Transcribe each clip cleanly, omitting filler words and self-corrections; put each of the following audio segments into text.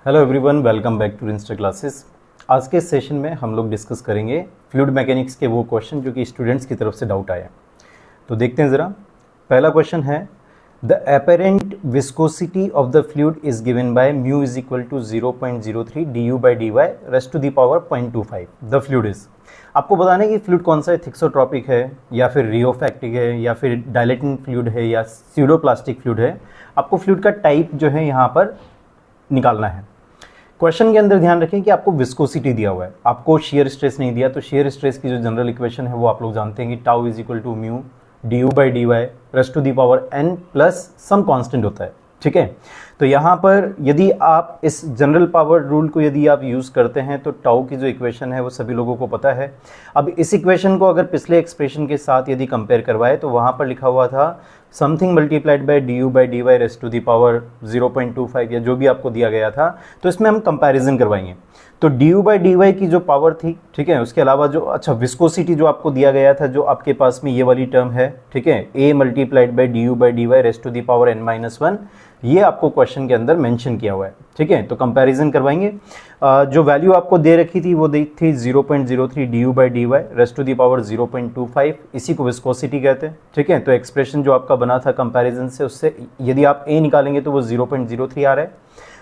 Hello everyone, welcome back to insta classes. आज के session में हम लोग डिस्कस करेंगे फ्लूइड मैकेनिक्स के वो क्वेश्चन जो कि स्टूडेंट्स की तरफ से डाउट आए। तो देखते हैं ज़रा। पहला क्वेश्चन है, the apparent viscosity of the fluid is given by mu is equal to 0.03 du/dy raised to the power 0.25। The fluid is, आपको बताना है कि फ्लूइड कौन सा है, थिक्सोट्रॉपिक है या फिर रियोफैक्टिक है या फिर डायलेटिंग फ्लूइड है या स्यूडोप्लास्टिक फ्लूइड है। आपको फ्लूइड का टाइप जो है यहाँ पर निकालना है। क्वेश्चन के अंदर ध्यान रखें कि आपको विस्कोसिटी दिया हुआ है, आपको शेयर स्ट्रेस नहीं दिया। तो शेयर स्ट्रेस की जो जनरल इक्वेशन है वो आप लोग जानते हैं कि tau is equal to mu du/dy raised to the power n plus some constant होता है। ठीक है, तो यहाँ पर यदि आप इस जनरल पावर रूल को यदि आप यूज़ करते हैं तो टाउ की जो इक्वेशन है वो सभी लोगों को पता है। अब इस इक्वेशन को अगर पिछले एक्सप्रेशन के साथ यदि कंपेयर करवाए तो वहाँ पर लिखा हुआ था something multiplied by du/dy raised to the power 0.25 या जो भी आपको दिया गया था। तो इसमें हम कंपैरिजन करवाएंगे। तो du/dy की जो पावर थी, ठीक है, उसके अलावा जो विस्कोसिटी जो आपको दिया गया था, जो आपके पास में ये वाली टर्म है, ठीक है, a multiplied by du/dy raised to the power n-1, ये आपको क्वेश्चन के अंदर मेंशन किया हुआ है। ठीक है, तो कंपैरिजन करवाएंगे। जो वैल्यू आपको दे रखी थी वो दी थी 0.03 du/dy raised to the power 0.25, इसी को विस्कोसिटी कहते हैं। ठीक है, तो एक्सप्रेशन जो आपका बना था कंपैरिजन से, उससे यदि आप a निकालेंगे तो वो 0.03 आ रहा है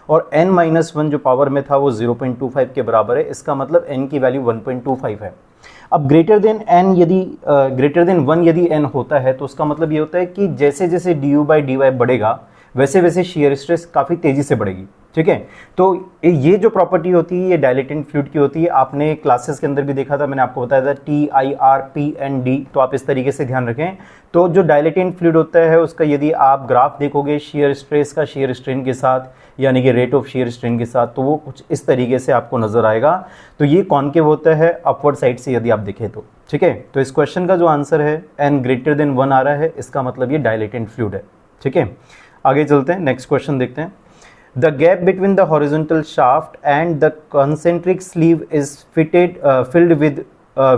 और n-1 जो पावर में था वो 0.25 के बराबर है। इसका मतलब n की वैल्यू 1.25 है। अब ग्रेटर देन n यदि ग्रेटर देन 1 यदि n होता है तो उसका मतलब ये होता है कि जैसे जैसे du/dy बढ़ेगा वैसे वैसे शेयर स्ट्रेस काफ़ी तेज़ी से बढ़ेगी। ठीक है, तो ये जो प्रॉपर्टी होती है ये डायलेटेंट फ्लूइड की होती है। आपने क्लासेस के अंदर भी देखा था, मैंने आपको बताया था TIRPND, तो आप इस तरीके से ध्यान रखें। तो जो डायलेटेंट फ्लूइड होता है उसका यदि आप ग्राफ देखोगे शेयर स्ट्रेस का शेयर स्ट्रेन के साथ, यानी कि रेट ऑफ शेयर स्ट्रेन के साथ, तो वो कुछ इस तरीके से आपको नजर आएगा। तो ये कॉनकेव होता है अपवर्ड साइड से यदि आप देखें तो। ठीक है, तो इस क्वेश्चन का जो आंसर है n ग्रेटर देन 1 आ रहा है, इसका मतलब ये डायलेटेंट फ्लूइड है। ठीक है, आगे चलते हैं, नेक्स्ट क्वेश्चन देखते हैं। The gap between the horizontal shaft and the concentric sleeve is filled with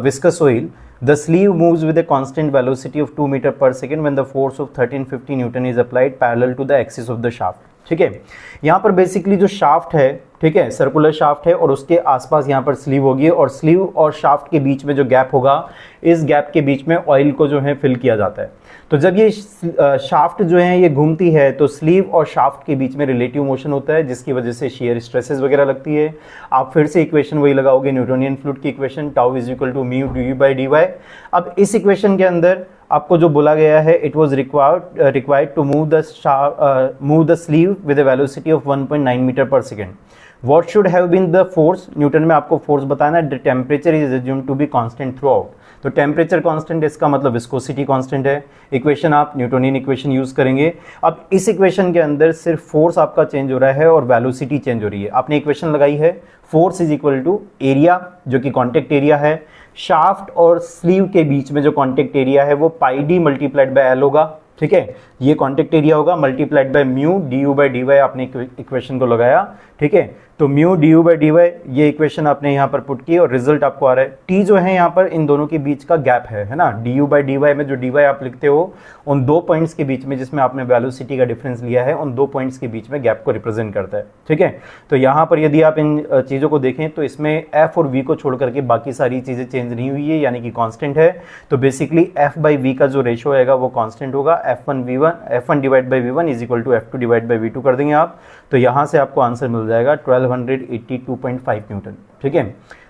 viscous oil. The sleeve moves with a constant velocity of 2 meter per second when the force of 1350 Newton is applied parallel to the axis of the shaft. ठीक है, यहाँ पर basically जो shaft है, ठीक है, circular shaft है और उसके आसपास यहाँ पर स्लीव होगी और स्लीव और शाफ्ट के बीच में जो गैप होगा, इस गैप के बीच में ऑयल को जो है फिल किया जाता है। तो जब ये शाफ्ट जो है ये घूमती है तो स्लीव और शाफ्ट के बीच में रिलेटिव मोशन होता है, जिसकी वजह से शेयर स्ट्रेसेस वगैरह लगती है। आप फिर से इक्वेशन वही लगाओगे, न्यूटोनियन फ्लूइड की equation, tau is equal to mu du/dy। अब इस इक्वेशन के अंदर आपको जो बोला गया है, it was required to move the sleeve with a velocity of 1.9 metre per second. What should have been the force? Newton में आपको फोर्स बताना है। The temperature is assumed to be constant throughout. तो टेम्परेचर कांस्टेंट, इसका मतलब viscosity constant है। Equation आप Newtonian equation use करेंगे। अब इस इक्वेशन के अंदर सिर्फ फोर्स आपका चेंज हो रहा है और वेलोसिटी चेंज हो रही है। आपने इक्वेशन लगाई है, force is equal to area जो कि कॉन्टेक्ट एरिया है, शाफ्ट और स्लीव के बीच में जो कॉन्टेक्ट एरिया है वो πd मल्टीप्लाइड बाय एल होगा। ठीक है, ये कॉन्टेक्ट एरिया होगा मल्टीप्लाइड बाय म्यू du/dy, आपने इक्वेशन को लगाया। ठीक है, तो म्यू du/dy ये इक्वेशन आपने यहाँ पर पुट की और रिजल्ट आपको आ रहा है। t जो है यहाँ पर इन दोनों के बीच का गैप है ना। du/dy में जो dy आप लिखते हो उन दो पॉइंट्स के बीच में जिसमें आपने वेलोसिटी का डिफरेंस लिया है, उन दो पॉइंट्स के बीच में गैप को रिप्रेजेंट करता है। ठीक है, तो यहाँ पर यदि आप इन चीज़ों को देखें तो इसमें f और v को छोड़ करके बाकी सारी चीज़ें चेंज नहीं हुई है, यानी कि कॉन्स्टेंट है। तो बेसिकली f/v का जो रेशो आएगा वो कॉन्स्टेंट होगा। f1 divide by v1 is equal to f2 divide by v2 कर देंगे आप, तो यहाँ से आपको आंसर मिल जाएगा 1282.5 न्यूटन। ठीक है,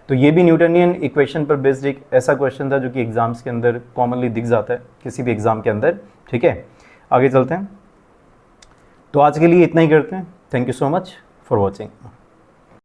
तो ये भी न्यूटनियन इक्वेशन पर बेस्ड एक ऐसा क्वेश्चन था जो कि एग्जाम्स के अंदर कॉमनली दिख जाता है किसी भी एग्जाम के अंदर। ठीक है, आगे चलते हैं। तो आज के लिए इतना ही करते हैं। Thank you so much for watching.